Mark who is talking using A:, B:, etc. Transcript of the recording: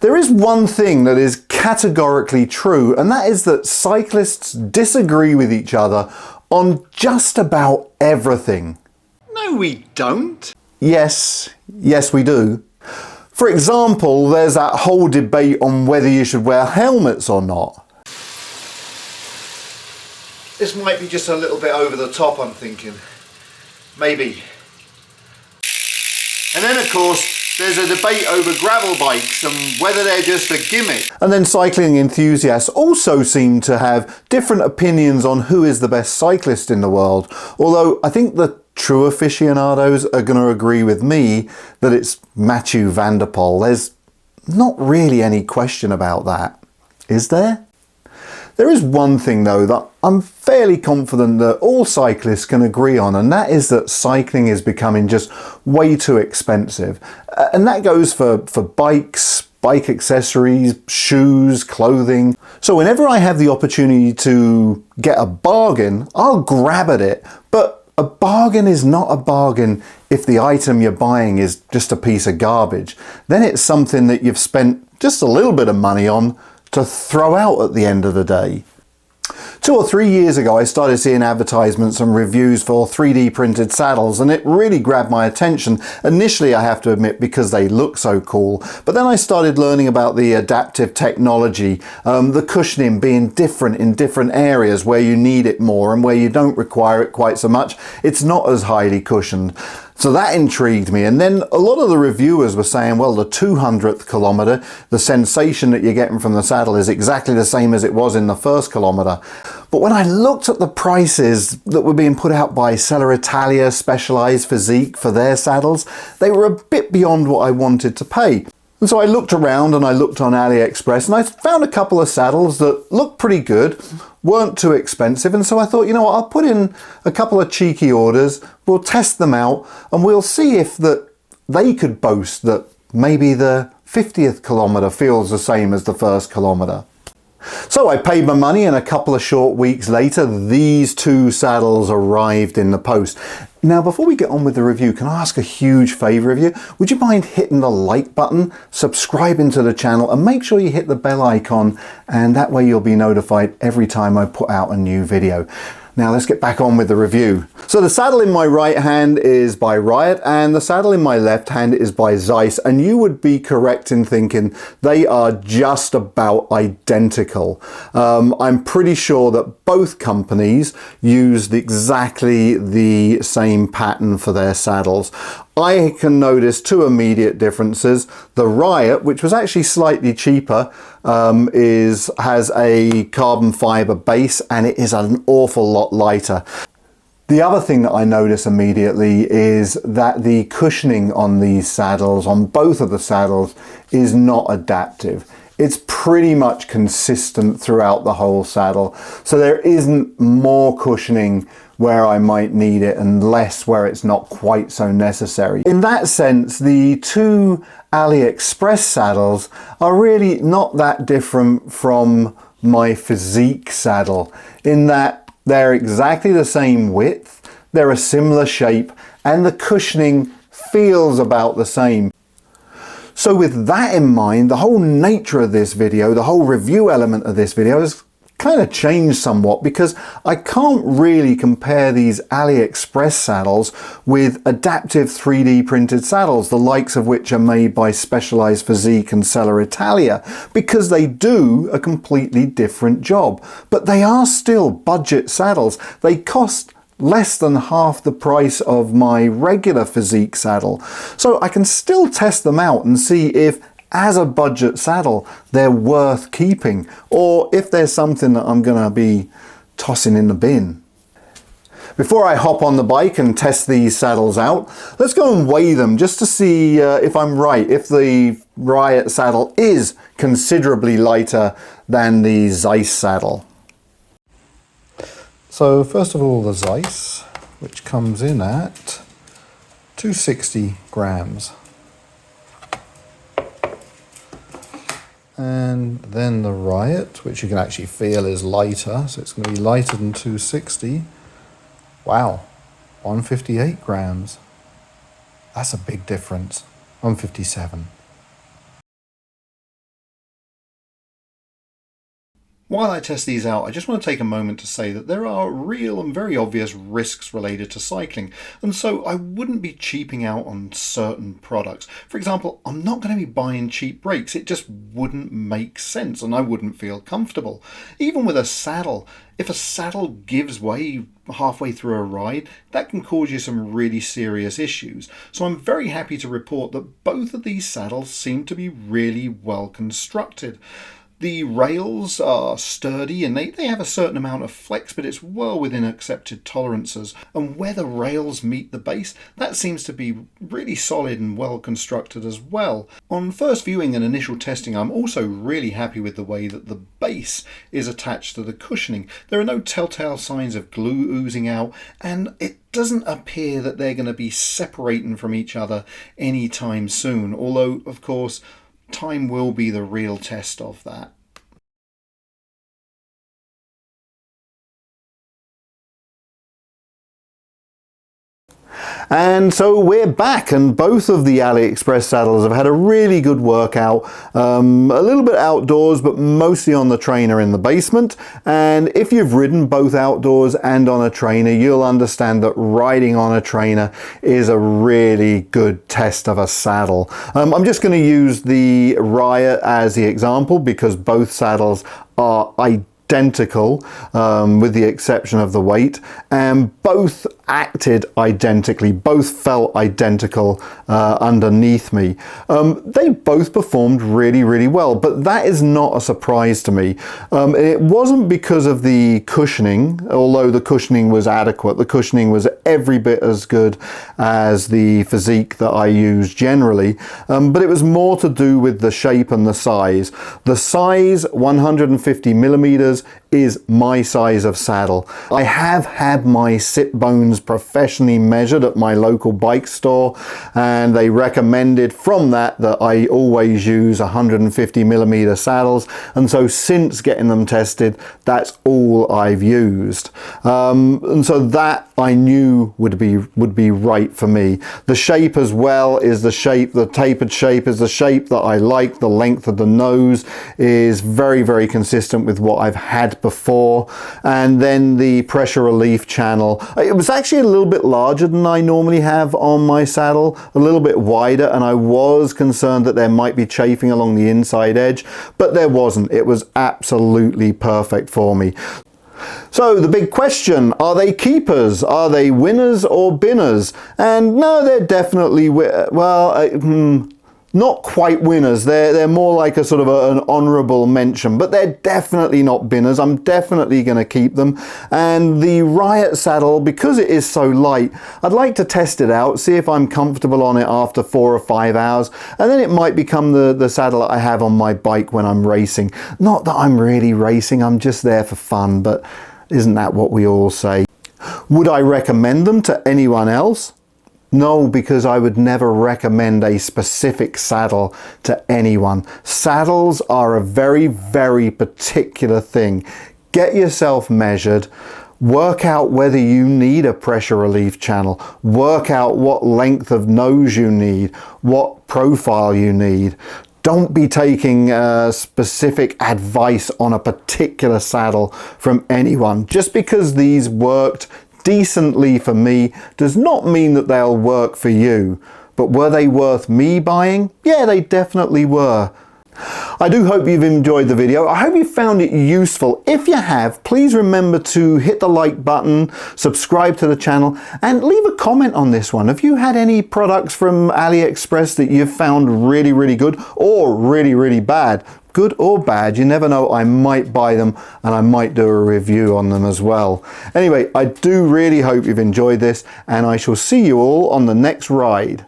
A: There is one thing that is categorically true, and that is that cyclists disagree with each other on just about everything.
B: No, we don't.
A: Yes, we do. For example, there's that whole debate on whether you should wear helmets or not.
B: This might be just a little bit over the top, I'm thinking. Maybe. And then, of course, there's a debate over gravel bikes and whether they're just a gimmick.
A: And then cycling enthusiasts also seem to have different opinions on who is the best cyclist in the world. Although I think the true aficionados are going to agree with me that it's Mathieu van der Poel. There's not really any question about that, is there? There is one thing though that I'm fairly confident that all cyclists can agree on, and that is that cycling is becoming just way too expensive. And that goes for bikes, bike accessories, shoes, clothing. So whenever I have the opportunity to get a bargain, I'll grab at it. But a bargain is not a bargain if the item you're buying is just a piece of garbage. Then it's something that you've spent just a little bit of money on to throw out at the end of the day. 2 or 3 years ago, I started seeing advertisements and reviews for 3D printed saddles, and it really grabbed my attention. Initially, I have to admit, because they look so cool, but then I started learning about the adaptive technology, the cushioning being different in different areas where you need it more and where you don't require it quite so much. It's not as highly cushioned. So that intrigued me, and then a lot of the reviewers were saying, well, the 200th kilometre, the sensation that you're getting from the saddle is exactly the same as it was in the first kilometre. But when I looked at the prices that were being put out by Seller Italia, Specialized Physique for their saddles, they were a bit beyond what I wanted to pay. And so I looked around and I looked on AliExpress and I found a couple of saddles that looked pretty good, weren't too expensive, and so I thought, you know what, I'll put in a couple of cheeky orders, we'll test them out, and we'll see if that they could boast that maybe the 50th kilometre feels the same as the first kilometre. So I paid my money, and a couple of short weeks later, these 2 saddles arrived in the post. Now, before we get on with the review, can I ask a huge favour of you? Would you mind hitting the like button, subscribing to the channel, and make sure you hit the bell icon, and that way you'll be notified every time I put out a new video. Now let's get back on with the review. So the saddle in my right hand is by Ryet, and the saddle in my left hand is by Zeius, and you would be correct in thinking they are just about identical. I'm pretty sure that both companies used exactly the same pattern for their saddles. I can notice 2 immediate differences. The Ryet, which was actually slightly cheaper, has a carbon fiber base, and it is an awful lot lighter. The other thing that I notice immediately is that the cushioning on these saddles, on both of the saddles, is not adaptive. It's pretty much consistent throughout the whole saddle. So there isn't more cushioning where I might need it and less where it's not quite so necessary. In that sense, the 2 AliExpress saddles are really not that different from my Physique saddle, in that they're exactly the same width, they're a similar shape, and the cushioning feels about the same. So with that in mind, the whole nature of this video, the whole review element of this video has kind of changed somewhat, because I can't really compare these AliExpress saddles with adaptive 3D printed saddles, the likes of which are made by Specialized Physique and Seller Italia, because they do a completely different job. But they are still budget saddles. They cost less than half the price of my regular Physique saddle. So I can still test them out and see if, as a budget saddle, they're worth keeping, or if there's something that I'm going to be tossing in the bin. Before I hop on the bike and test these saddles out, let's go and weigh them just to see if I'm right, if the Ryet saddle is considerably lighter than the Zeiss saddle. So first of all, the Zeiss, which comes in at 260 grams. And then the Ryet, which you can actually feel is lighter, so it's going to be lighter than 260. Wow, 158 grams. That's a big difference. 157. While I test these out, I just want to take a moment to say that there are real and very obvious risks related to cycling, and so I wouldn't be cheaping out on certain products. For example, I'm not going to be buying cheap brakes. It just wouldn't make sense and I wouldn't feel comfortable. Even with a saddle, if a saddle gives way halfway through a ride, that can cause you some really serious issues. So I'm very happy to report that both of these saddles seem to be really well constructed. The rails are sturdy and they have a certain amount of flex, but it's well within accepted tolerances. And where the rails meet the base, that seems to be really solid and well constructed as well. On first viewing and initial testing, I'm also really happy with the way that the base is attached to the cushioning. There are no telltale signs of glue oozing out, and it doesn't appear that they're going to be separating from each other anytime soon, although, of course, time will be the real test of that. And so we're back, and both of the AliExpress saddles have had a really good workout, a little bit outdoors but mostly on the trainer in the basement. And if you've ridden both outdoors and on a trainer, you'll understand that riding on a trainer is a really good test of a saddle. I'm just going to use the Ryet as the example because both saddles are identical, with the exception of the weight, and both acted identically, both felt identical underneath me. They both performed really well, but that is not a surprise to me. It wasn't because of the cushioning, although the cushioning was adequate. The cushioning was every bit as good as the physique that I use generally, but it was more to do with the shape and the size. The size, 150 millimeters, is my size of saddle. I have had my sit bones professionally measured at my local bike store, and they recommended from that I always use 150 millimeter saddles, and so since getting them tested, that's all I've used. And so that I knew would be right for me. The shape as well is the shape, the tapered shape is the shape that I like. The length of the nose is very consistent with what I've had before. And then the pressure relief channel, it was actually a little bit larger than I normally have on my saddle, a little bit wider, and I was concerned that there might be chafing along the inside edge, but there wasn't. It was absolutely perfect for me. So the big question, are they keepers? Are they winners or binners? And no, they're definitely, not quite winners. They're more like a sort of an honourable mention, but they're definitely not binners. I'm definitely going to keep them. And the Ryet saddle, because it is so light, I'd like to test it out, see if I'm comfortable on it after 4 or 5 hours, and then it might become the saddle I have on my bike when I'm racing. Not that I'm really racing, I'm just there for fun, but isn't that what we all say? Would I recommend them to anyone else? No, because I would never recommend a specific saddle to anyone. Saddles are a very particular thing. Get yourself measured. Work out whether you need a pressure relief channel. Work out what length of nose you need, what profile you need. Don't be taking specific advice on a particular saddle from anyone. Just because these worked decently for me does not mean that they'll work for you. But were they worth me buying? Yeah, they definitely were. I do hope you've enjoyed the video. I hope you found it useful. If you have, please remember to hit the like button, subscribe to the channel, and leave a comment on this one. Have you had any products from AliExpress that you've found really good or really bad? Good or bad, you never know, I might buy them and I might do a review on them as well. Anyway, I do really hope you've enjoyed this, and I shall see you all on the next ride.